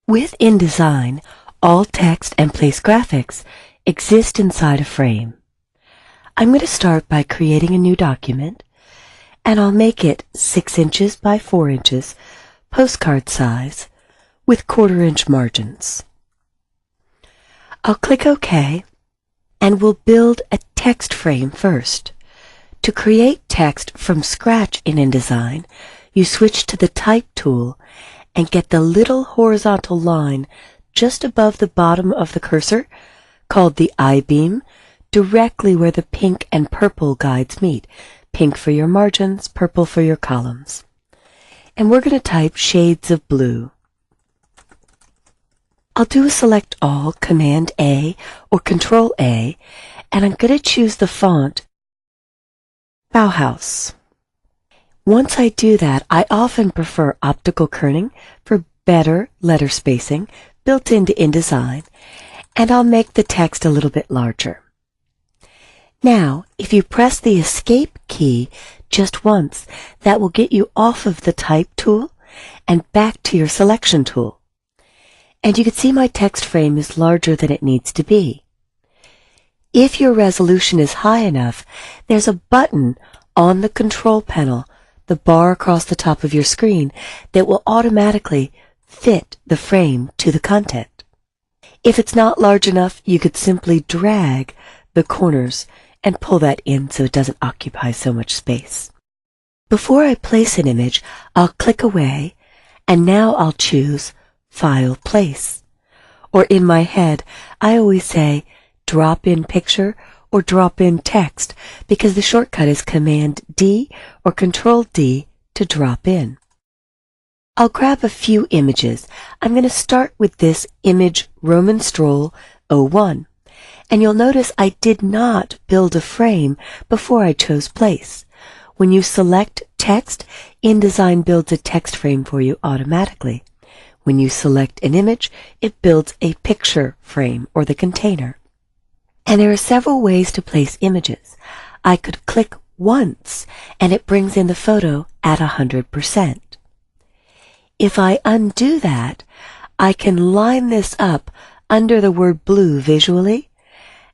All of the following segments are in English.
With InDesign, all text and place graphics exist inside a frame. I'm going to start by creating a new document, and I'll make it 6 inches by 4 inches, postcard size, with 1/4 inch margins. I'll click OK, and we'll build a text frame first. To create text from scratch in InDesign, you switch to the Type tool and get the little horizontal line just above the bottom of the cursor, called the I-beam, directly where the pink and purple guides meet. Pink for your margins, purple for your columns. And we're going to type shades of blue. I'll do a Select All, Command A, or Control A, and I'm going to choose the font Bauhaus. Once I do that, I often prefer optical kerning for better letter spacing built into InDesign, and I'll make the text a little bit larger. Now, if you press the Escape key just once, that will get you off of the Type tool and back to your Selection tool. And you can see my text frame is larger than it needs to be. If your resolution is high enough, there's a button on the control panel, the bar across the top of your screen, that will automatically fit the frame to the content. If it's not large enough, you could simply drag the corners and pull that in so it doesn't occupy so much space. Before I place an image, I'll click away, and now I'll choose File Place. Or in my head, I always say Drop in Picture or Drop in Text, because the shortcut is Command D or Control D to drop in. I'll grab a few images. I'm going to start with this image Roman Stroll 01. And you'll notice I did not build a frame before I chose place. When you select text, InDesign builds a text frame for you automatically. When you select an image, it builds a picture frame or the container. And there are several ways to place images. I could click once and it brings in the photo at 100%. If I undo that, I can line this up under the word blue visually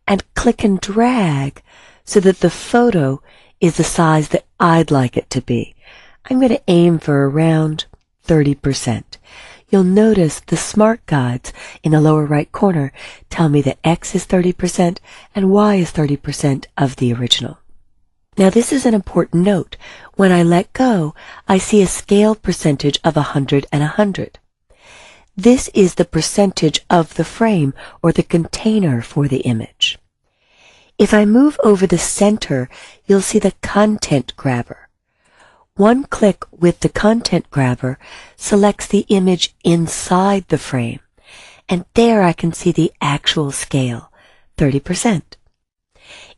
and click and drag so that the photo is the size that I'd like it to be. I'm going to aim for around 30%. You'll notice the smart guides in the lower right corner tell me that X is 30% and Y is 30% of the original. Now this is an important note. When I let go, I see a scale percentage of 100 and 100. This is the percentage of the frame or the container for the image. If I move over the center, you'll see the content grabber. One click with the content grabber selects the image inside the frame, and there I can see the actual scale, 30%.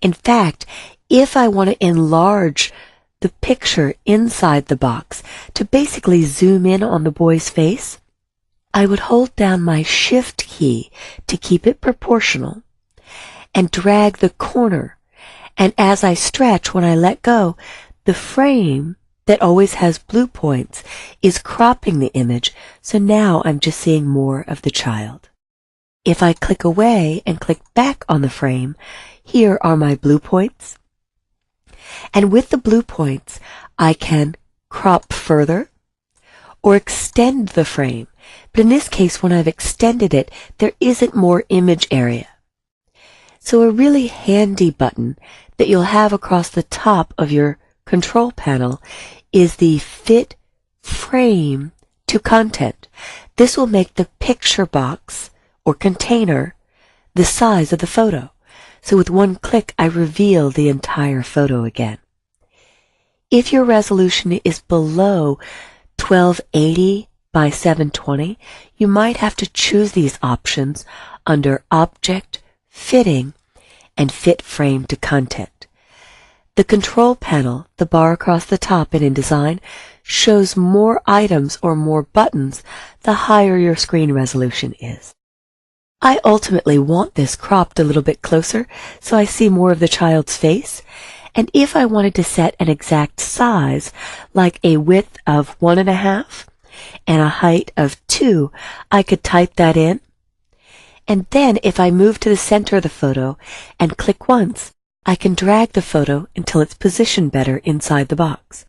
In fact, if I want to enlarge the picture inside the box to basically zoom in on the boy's face, I would hold down my Shift key to keep it proportional and drag the corner. And as I stretch, when I let go, the frame that always has blue points is cropping the image, so now I'm just seeing more of the child. If I click away and click back on the frame, here are my blue points. And with the blue points, I can crop further or extend the frame. But in this case, when I've extended it, there isn't more image area. So a really handy button that you'll have across the top of your control panel is the Fit Frame to Content. This will make the picture box or container the size of the photo. So with one click, I reveal the entire photo again. If your resolution is below 1280 by 720, you might have to choose these options under Object, Fitting, and Fit Frame to Content. The control panel, the bar across the top in InDesign, shows more items or more buttons the higher your screen resolution is. I ultimately want this cropped a little bit closer so I see more of the child's face, and if I wanted to set an exact size, like a width of 1.5 and a height of 2, I could type that in. And then if I move to the center of the photo and click once, I can drag the photo until it's positioned better inside the box.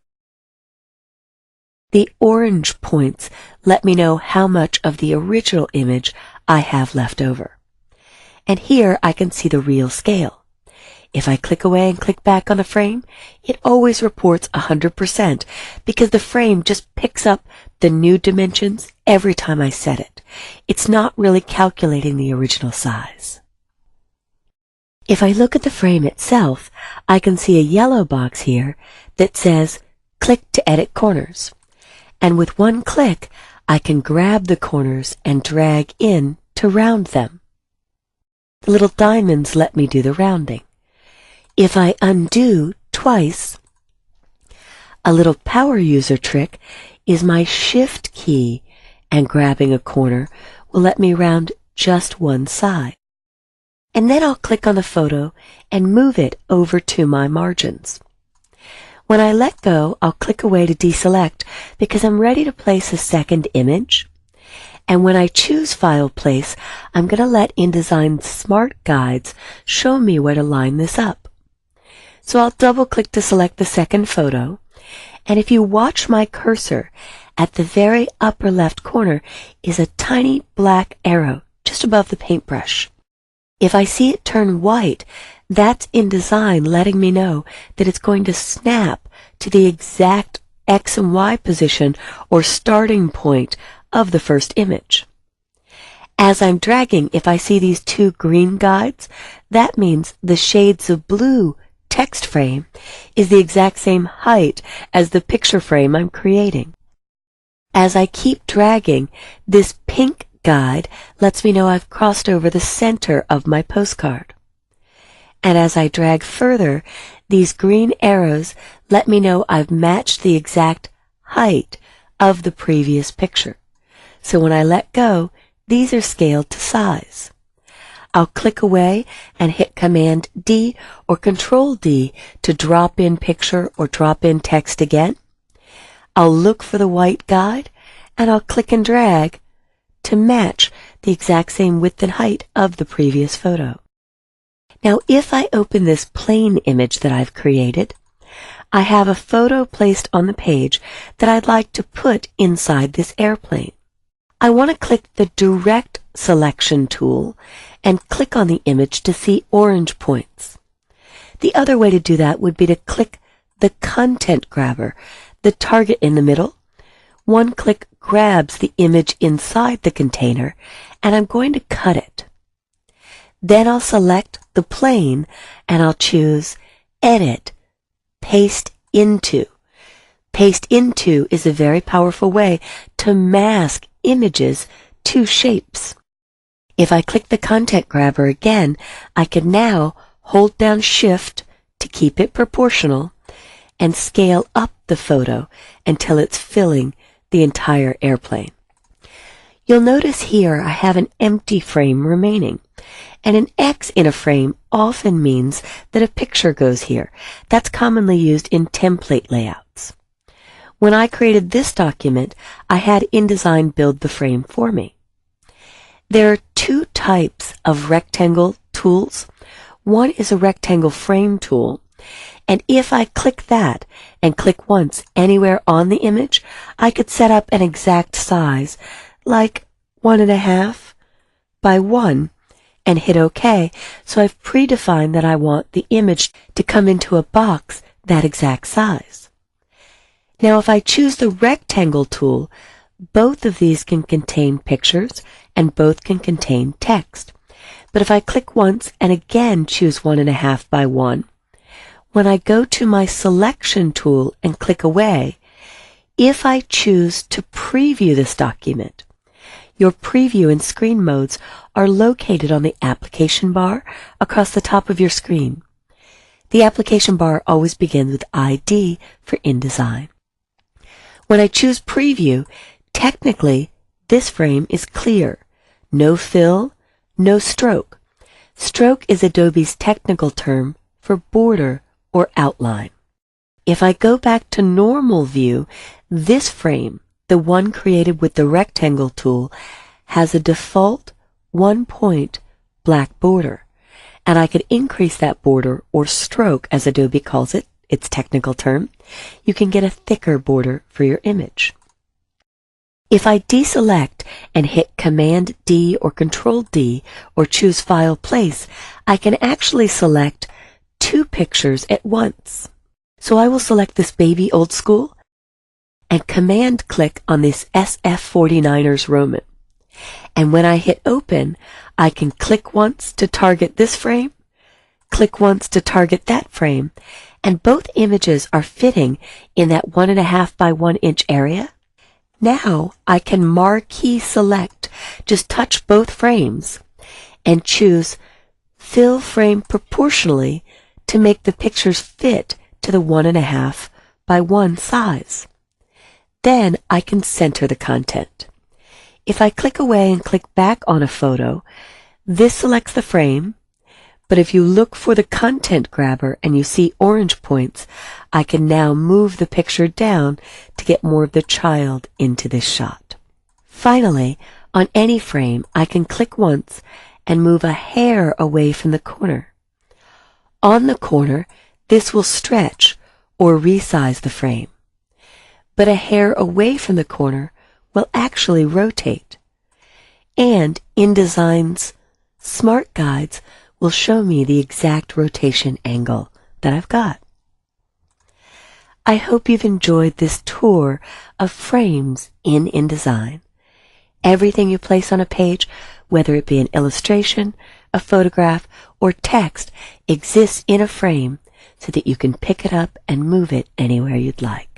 The orange points let me know how much of the original image I have left over. And here I can see the real scale. If I click away and click back on the frame, it always reports 100% because the frame just picks up the new dimensions every time I set it. It's not really calculating the original size. If I look at the frame itself, I can see a yellow box here that says click to edit corners. And with one click, I can grab the corners and drag in to round them. The little diamonds let me do the rounding. If I undo twice, a little power user trick is my Shift key, and grabbing a corner will let me round just one side. And then I'll click on the photo and move it over to my margins. When I let go, I'll click away to deselect because I'm ready to place a second image. And when I choose File Place, I'm going to let InDesign's Smart Guides show me where to line this up. So I'll double-click to select the second photo, and if you watch my cursor, at the very upper left corner is a tiny black arrow just above the paintbrush. If I see it turn white, that's InDesign letting me know that it's going to snap to the exact X and Y position or starting point of the first image. As I'm dragging, if I see these two green guides, that means the shades of blue text frame is the exact same height as the picture frame I'm creating. As I keep dragging, this pink guide lets me know I've crossed over the center of my postcard. And as I drag further, these green arrows let me know I've matched the exact height of the previous picture. So when I let go, these are scaled to size. I'll click away and hit Command D or Control D to drop in picture or drop in text again. I'll look for the white guide and I'll click and drag to match the exact same width and height of the previous photo. Now if I open this plain image that I've created, I have a photo placed on the page that I'd like to put inside this airplane. I want to click the Direct Selection tool and click on the image to see orange points. The other way to do that would be to click the Content Grabber, the target in the middle. One click grabs the image inside the container, and I'm going to cut it. Then I'll select the plane, and I'll choose Edit, Paste Into. Paste Into is a very powerful way to mask images to shapes. If I click the Content Grabber again, I can now hold down Shift to keep it proportional and scale up the photo until it's filling the entire airplane. You'll notice here I have an empty frame remaining, and an X in a frame often means that a picture goes here. That's commonly used in template layouts. When I created this document, I had InDesign build the frame for me. There are two types of rectangle tools. One is a rectangle frame tool, and if I click that and click once anywhere on the image, I could set up an exact size, like 1.5 by 1, and hit OK. So I've predefined that I want the image to come into a box that exact size. Now if I choose the rectangle tool, both of these can contain pictures and both can contain text. But if I click once and again choose 1.5 by 1, when I go to my selection tool and click away, if I choose to preview this document, your preview and screen modes are located on the application bar across the top of your screen. The application bar always begins with ID for InDesign. When I choose preview, technically this frame is clear. No fill, no stroke. Stroke is Adobe's technical term for border or outline. If I go back to normal view, this frame the one created with the rectangle tool has a default 1-point black border, and I could increase that border, or stroke as Adobe calls it, its technical term. You can get a thicker border for your image. If I deselect and hit Command D or Control D or choose File Place, I can actually select 2 pictures at once. So I will select this baby old school and Command click on this SF49ers Roman. And when I hit Open, I can click once to target this frame, click once to target that frame, and both images are fitting in that 1.5 by 1 inch area. Now I can marquee select, just touch both frames, and choose Fill Frame Proportionally to make the pictures fit to the 1.5 by 1 size. Then I can center the content. If I click away and click back on a photo, this selects the frame, but if you look for the content grabber and you see orange points, I can now move the picture down to get more of the child into this shot. Finally, on any frame, I can click once and move a hair away from the corner. On the corner, this will stretch or resize the frame, but a hair away from the corner will actually rotate. And InDesign's Smart Guides will show me the exact rotation angle that I've got. I hope you've enjoyed this tour of frames in InDesign. Everything you place on a page, whether it be an illustration, a photograph, or text, exists in a frame so that you can pick it up and move it anywhere you'd like.